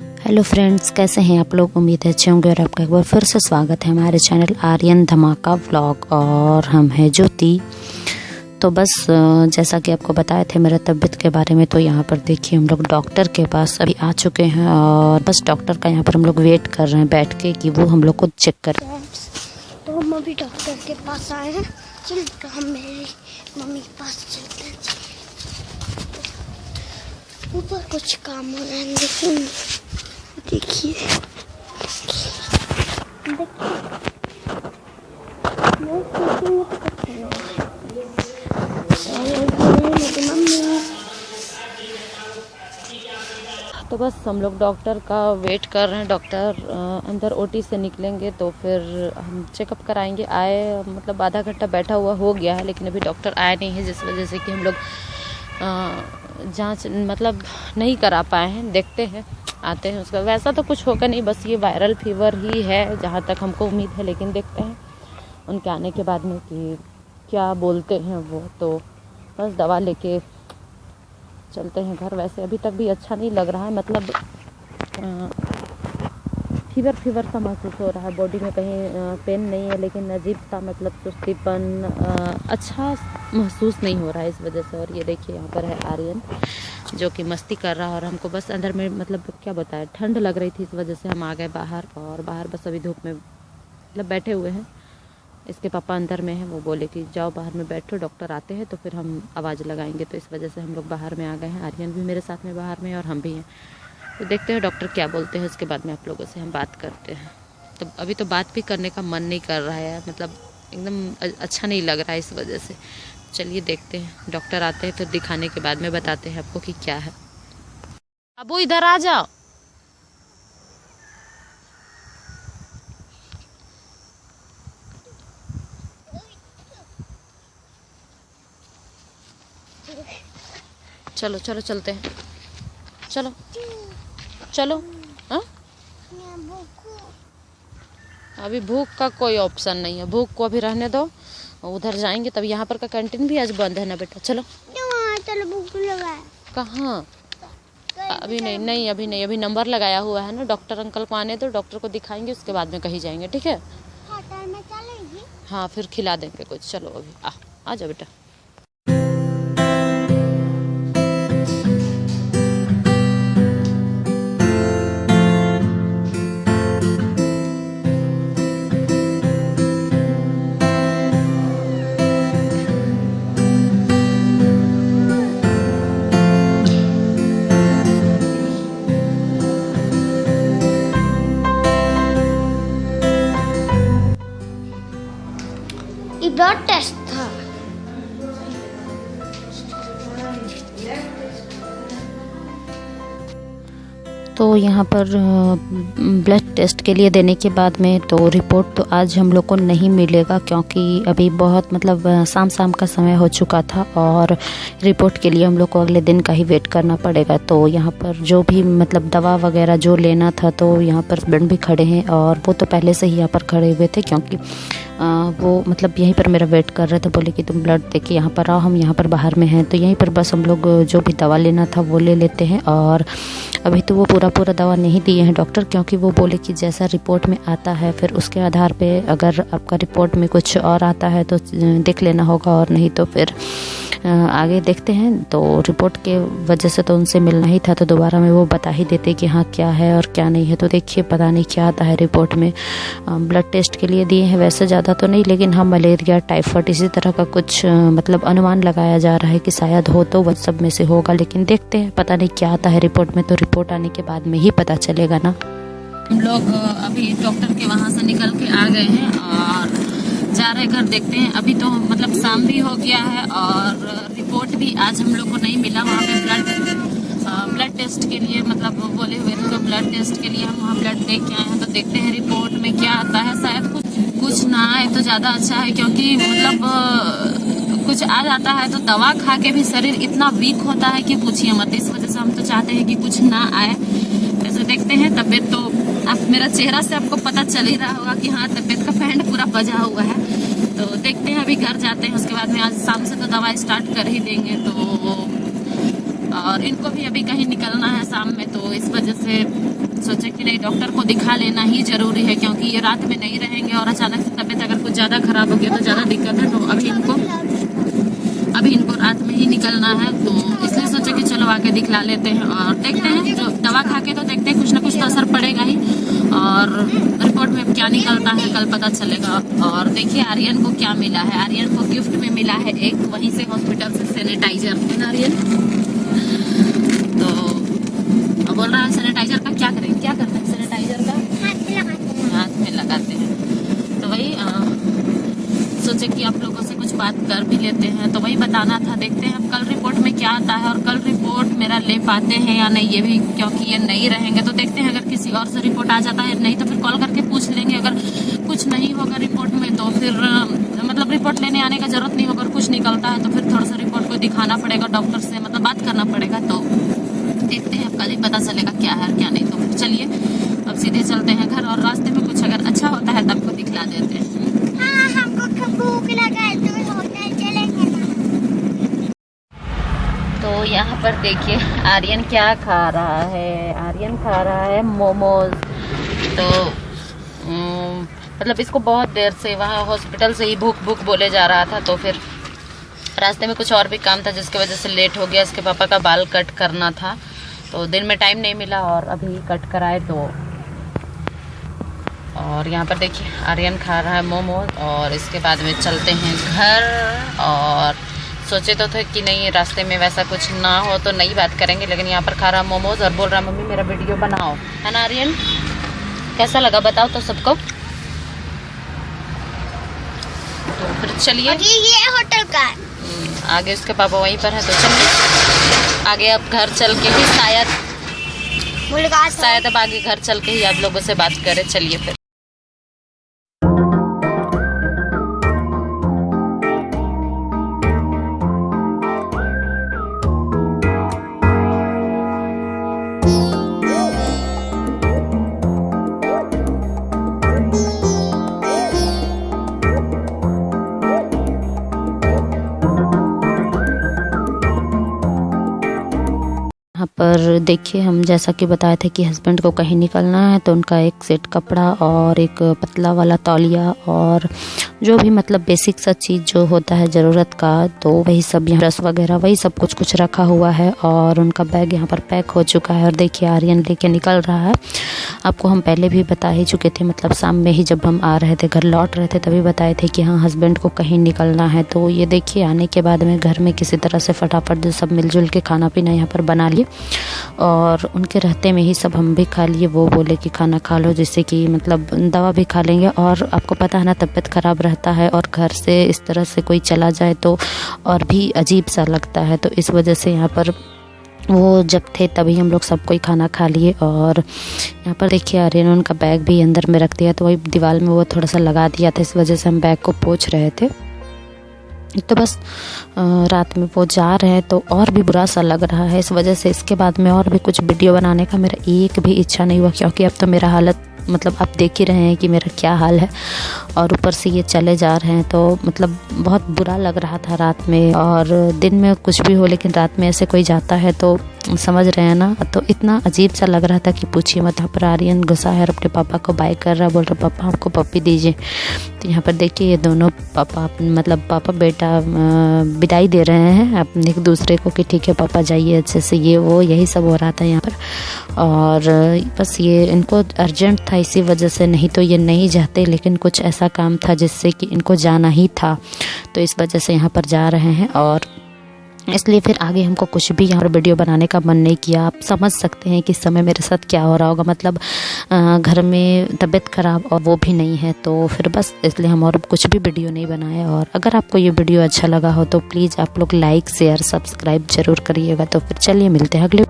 Hello friends, कैसे हैं आप लोग। उम्मीद है अच्छे होंगे और आपका एक बार फिर से स्वागत है हमारे चैनल आर्यन धमाका व्लॉग। और हम हैं ज्योति। तो बस जैसा कि आपको बताए थे मेरा तबीयत के बारे में, तो यहाँ पर देखिए हम लोग डॉक्टर के पास अभी आ चुके हैं और बस डॉक्टर का यहाँ पर हम लोग वेट कर रहे हैं बैठ के कि वो हम लोग को चेक करें। तो हम अभी डॉक्टर के पास आए हैं। चल तो हम मेरी मम्मी के पास चलते हैं। ऊपर कुछ काम हो रहा है, लेकिन देखिए तो बस हम लोग डॉक्टर का वेट कर रहे हैं। डॉक्टर अंदर ओटी से निकलेंगे तो फिर हम चेकअप कराएंगे। आए मतलब आधा घंटा बैठा हुआ हो गया है, लेकिन अभी डॉक्टर आए नहीं है, जिस वजह से कि हम लोग जांच मतलब नहीं करा पाए हैं। देखते हैं आते हैं उसका। वैसा तो कुछ होगा नहीं, बस ये वायरल फीवर ही है जहाँ तक हमको उम्मीद है, लेकिन देखते हैं उनके आने के बाद में कि क्या बोलते हैं वो। तो बस दवा लेके चलते हैं घर। वैसे अभी तक भी अच्छा नहीं लग रहा है, मतलब फीवर सा महसूस हो रहा है बॉडी में। कहीं पेन नहीं है, लेकिन अजीब सा मतलब सुस्तीपन अच्छा महसूस नहीं हो रहा है इस वजह से। और ये देखिए यहाँ पर है आर्यन जो कि मस्ती कर रहा है, और हमको बस अंदर में मतलब क्या बताएं, ठंड लग रही थी, इस वजह से हम आ गए बाहर। और बाहर बस अभी धूप में मतलब बैठे हुए हैं। इसके पापा अंदर में हैं, वो बोले कि जाओ बाहर में बैठो, डॉक्टर आते हैं तो फिर हम आवाज़ लगाएंगे। तो इस वजह से हम लोग बाहर में आ गए हैं। आर्यन भी मेरे साथ में बाहर में और हम भी हैं। तो देखते हैं डॉक्टर क्या बोलते हैं, उसके बाद में आप लोगों से हम बात करते हैं। तो अभी तो बात भी करने का मन नहीं कर रहा है, मतलब एकदम अच्छा नहीं लग रहा है इस वजह से। चलिए देखते हैं, डॉक्टर आते हैं फिर दिखाने के बाद में बताते हैं आपको कि क्या है। अबू इधर आ जाओ। चलो चलो चलते हैं, चलो चलो। हाँ अभी भूख का कोई ऑप्शन नहीं है, भूख को अभी रहने दो। उधर जाएंगे तब। यहाँ पर का कैंटीन भी आज बंद है ना बेटा। चलो चलो भूख लगा है। कहाँ? अभी नहीं नहीं अभी नहीं, अभी नंबर लगाया हुआ है ना। डॉक्टर अंकल को आने दो, डॉक्टर को दिखाएंगे, उसके बाद में कहीं जाएंगे, ठीक है। होटल में चलेगी? हाँ फिर खिला देंगे कुछ। चलो अभी आ जाओ बेटा। ये ब्लड टेस्ट था। तो यहाँ पर ब्लड टेस्ट के लिए देने के बाद में तो रिपोर्ट तो आज हम लोग को नहीं मिलेगा, क्योंकि अभी बहुत मतलब शाम का समय हो चुका था और रिपोर्ट के लिए हम लोग को अगले दिन का ही वेट करना पड़ेगा। तो यहाँ पर जो भी मतलब दवा वगैरह जो लेना था, तो यहाँ पर हस्बैंड भी खड़े हैं और वो तो पहले से ही यहाँ पर खड़े हुए थे, क्योंकि वो मतलब यहीं पर मेरा वेट कर रहे थे। बोले कि तुम ब्लड दे के यहाँ पर आओ, हम यहाँ पर बाहर में हैं। तो यहीं पर बस हम लोग जो भी दवा लेना था वो ले लेते हैं। और अभी तो वो पूरा दवा नहीं दिए हैं डॉक्टर, क्योंकि वो बोले कि जैसा रिपोर्ट में आता है फिर उसके आधार पे अगर आपका रिपोर्ट में कुछ और आता है तो देख लेना होगा, और नहीं तो फिर आगे देखते हैं। तो रिपोर्ट के वजह से तो उनसे मिलना ही था, तो दोबारा में वो बता ही देते कि हाँ क्या है और क्या नहीं है। तो देखिए पता नहीं क्या आता है रिपोर्ट में। ब्लड टेस्ट के लिए दिए हैं, वैसे ज़्यादा तो नहीं, लेकिन हाँ मलेरिया, टाइफाइड इसी तरह का कुछ मतलब अनुमान लगाया जा रहा है कि शायद हो तो वह सब में से होगा। लेकिन देखते हैं, पता नहीं क्या आता है रिपोर्ट में, तो रिपोर्ट आने के बाद में ही पता चलेगा ना। हम लोग अभी डॉक्टर के वहाँ से निकल के आ गए हैं और जा रहे घर। देखते हैं, अभी तो मतलब शाम भी हो गया है और रिपोर्ट भी आज हम लोग को नहीं मिला। वहाँ पे ब्लड टेस्ट के लिए मतलब वो बोले हुए थे, तो ब्लड टेस्ट के लिए हम वहाँ ब्लड दे के आए हैं। तो देखते हैं रिपोर्ट में क्या आता है। शायद कुछ ना आए तो ज़्यादा अच्छा है, क्योंकि मतलब कुछ आ जाता है तो दवा खा के भी शरीर इतना वीक होता है कि पूछिए मत। इस वजह से हम तो चाहते हैं कि कुछ ना आए। वैसे देखते हैं, तबीयत तो आप मेरा चेहरा से आपको पता चल ही रहा होगा कि हाँ तबीयत का बैंड पूरा बजा हुआ है। तो देखते हैं, अभी घर जाते हैं, उसके बाद में आज शाम से तो दवा स्टार्ट कर ही देंगे। तो और इनको भी अभी कहीं निकलना है शाम में, तो इस वजह से सोचे कि नहीं डॉक्टर को दिखा लेना ही जरूरी है, क्योंकि ये रात में नहीं रहेंगे और अचानक से तबीयत अगर कुछ ज़्यादा खराब हो गया तो ज़्यादा दिक्कत है। तो अभी इनको रात में ही निकलना है, तो इसलिए सोचे कि चलो आके दिखला लेते हैं और देखते हैं। जो दवा खा के तो देखते हैं कुछ ना कुछ तो असर पड़ेगा ही, और रिपोर्ट में क्या निकलता है कल पता चलेगा। और देखिए आर्यन को क्या मिला है, आर्यन को गिफ्ट में मिला है एक वहीं से हॉस्पिटल से सैनिटाइजर है ना आर्यन। तो बोल रहा है सैनिटाइजर का क्या करें, क्या करते हैं सैनिटाइजर का हाथ में लगाते हैं। तो वही सोचे कि आप लोगों से कुछ बात कर भी लेते हैं, तो वही बताना था। देखते हैं अब कल रिपोर्ट में क्या आता है, और कल रिपोर्ट मेरा ले पाते हैं या नहीं ये भी, क्योंकि ये नहीं रहेंगे तो देखते हैं। अगर किसी और से रिपोर्ट आ जाता है, नहीं तो फिर कॉल करके पूछ लेंगे। अगर कुछ नहीं होगा रिपोर्ट में तो फिर मतलब रिपोर्ट लेने आने का जरूरत नहीं होगा। अगर कुछ निकलता है तो फिर थोड़ा सा रिपोर्ट को दिखाना पड़ेगा डॉक्टर से, मतलब बात करना पड़ेगा। तो देखते हैं अब कल ही पता चलेगा क्या है क्या नहीं। तो फिर चलिए अब सीधे चलते हैं घर, और रास्ते में कुछ अगर अच्छा होता है तब को दिखला देते हैं। हमको भूख लगा है तो होटल चलेंगे ना। तो यहाँ पर देखिए आर्यन क्या खा रहा है, आर्यन खा रहा है मोमोज। तो मतलब इसको बहुत देर से वहाँ हॉस्पिटल से ही भूख भूख बोले जा रहा था, तो फिर रास्ते में कुछ और भी काम था जिसकी वजह से लेट हो गया। इसके पापा का बाल कट करना था, तो दिन में टाइम नहीं मिला और अभी कट कराए। तो और यहाँ पर देखिए आर्यन खा रहा है मोमोज, और इसके बाद में चलते हैं घर। और सोचे तो थे कि नहीं रास्ते में वैसा कुछ ना हो तो नई बात करेंगे, लेकिन यहाँ पर खा रहा मोमोज और बोल रहा मम्मी मेरा वीडियो बनाओ, है ना आर्यन। कैसा लगा बताओ तो सबको। तो फिर चलिए ये होटल का आगे उसके पापा वहीं पर है, तो चलिए आगे अब घर चल के ही शायद अब आगे घर चल के ही आप लोगों से बात करें। चलिए फिर। यहाँ पर देखिए हम जैसा कि बताए थे कि हस्बैंड को कहीं निकलना है, तो उनका एक सेट कपड़ा और एक पतला वाला तौलिया और जो भी मतलब बेसिक सा चीज़ जो होता है ज़रूरत का, तो वही सब यहाँ ब्रश वगैरह वही सब कुछ रखा हुआ है। और उनका बैग यहाँ पर पैक हो चुका है। और देखिए आर्यन लेके निकल रहा है। आपको हम पहले भी बता ही चुके थे, मतलब शाम में ही जब हम आ रहे थे घर लौट रहे थे तभी बताए थे कि हाँ हस्बैंड को कहीं निकलना है। तो ये देखिए आने के बाद में घर में किसी तरह से फटाफट सब मिलजुल के खाना पीना यहाँ पर बना लिए, और उनके रहते में ही सब हम भी खा लिए। वो बोले कि खाना खा लो, जिससे कि मतलब दवा भी खा लेंगे। और आपको पता है ना तबीयत ख़राब रहता है, और घर से इस तरह से कोई चला जाए तो और भी अजीब सा लगता है। तो इस वजह से यहाँ पर वो जब थे तभी हम लोग सब कोई खाना खा लिए। और यहाँ पर देखिए आर्यन उनका बैग भी अंदर में रख दिया, तो वही दीवार में वो थोड़ा सा लगा दिया था, इस वजह से हम बैग को पोंछ रहे थे। तो बस रात में वो जा रहे हैं तो और भी बुरा सा लग रहा है। इस वजह से इसके बाद में और भी कुछ वीडियो बनाने का मेरा एक भी इच्छा नहीं हुआ, क्योंकि अब तो मेरा हालत मतलब आप देख ही रहे हैं कि मेरा क्या हाल है। और ऊपर से ये चले जा रहे हैं, तो मतलब बहुत बुरा लग रहा था रात में। और दिन में कुछ भी हो, लेकिन रात में ऐसे कोई जाता है तो समझ रहे हैं ना, तो इतना अजीब सा लग रहा था कि पूछिए मत। यहाँ पर आर्यन गुस्सा है और अपने पापा को बाय कर रहा, बोल रहा पापा हमको पप्पी दीजिए। तो यहाँ पर देखिए ये दोनों पापा मतलब पापा बेटा विदाई दे रहे हैं अपने एक दूसरे को कि ठीक है पापा जाइए अच्छे से, ये वो यही सब हो रहा था यहाँ पर। और बस ये इनको अर्जेंट था इसी वजह से, नहीं तो ये नहीं जाते, लेकिन कुछ ऐसा काम था जिससे कि इनको जाना ही था, तो इस वजह से यहाँ पर जा रहे हैं। और इसलिए फिर आगे हमको कुछ भी यहाँ पर वीडियो बनाने का मन नहीं किया। आप समझ सकते हैं कि इस समय मेरे साथ क्या हो रहा होगा, मतलब घर में तबीयत ख़राब और वो भी नहीं है, तो फिर बस इसलिए हम और कुछ भी वीडियो नहीं बनाए। और अगर आपको ये वीडियो अच्छा लगा हो तो प्लीज़ आप लोग लाइक शेयर सब्सक्राइब ज़रूर करिएगा। तो फिर चलिए मिलते हैं अगले